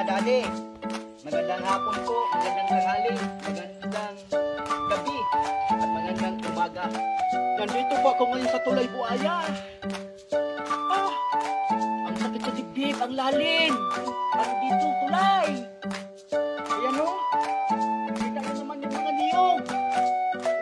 daddy. Magandang hapon po, magandang tanghali, magandang gabi, at magandang umaga. Nandito po ako ngayon sa Tulay Buaya. Ang sakit sa dibdib, ang lalim. Ano dito, tulay? Ayan o. Kita ko naman yung mga niyog.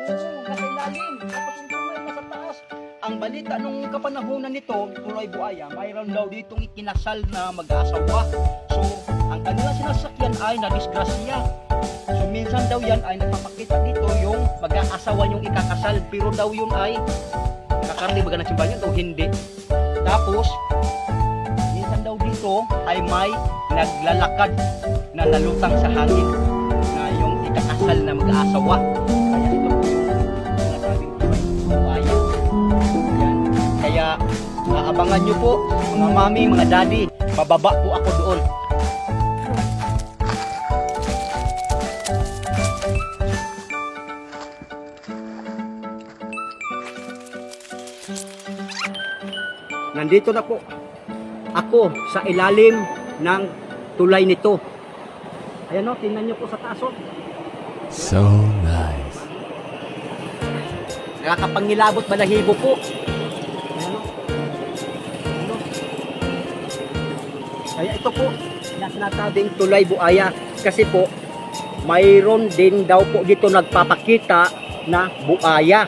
Oo, nasa ilalim. Tapos yung tulay nasa taas. Ang balita nung kapanahonan nito, Tulay Buaya, mayroon daw ditong ikinasal na mag-aasawa. So, ang kanilang sinasakyan ay nadisgrasya. So, minsan daw yan ay nagpapakita dito yung mag-aasawa yung ikakasal. Pero daw yun ay nakakarni baga ng simbahan o hindi. Tapos, minsan daw dito ay may naglalakad na nalutang sa hangin na yung ikakasal na mag-aasawa. Kaya ito po yung sinasabing Tulay Buaya. Ayan. Kaya, aabangan nyo po, mga mami, mga daddy, bababa po ako doon. Nandito na po ako sa ilalim ng tulay nito. Ayan o, tingnan nyo po sa taas o. So nice. Nakakapangilabot balahibo po. Ayan o. Ayan o. Kaya ito po, sinasabing Tulay Buaya. Kasi po, mayroon din daw po dito nagpapakita na buaya.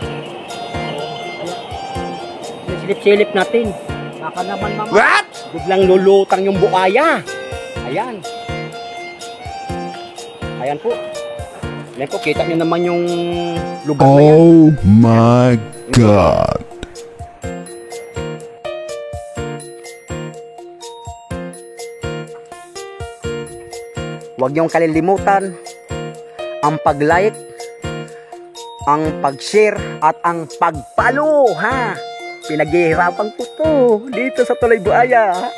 Silip-silip natin. Baka naman mama, what? Biglang lulutang yung buaya. Ayan. Ayan po. Ayan po, kita nyo naman yung lugar na yan. Oh my God. Huwag niyong kalilimutan ang pag-like, ang pag-share, at ang pag-follow, ha? Pinaghihirapan ko to dito sa Tulay Buaya.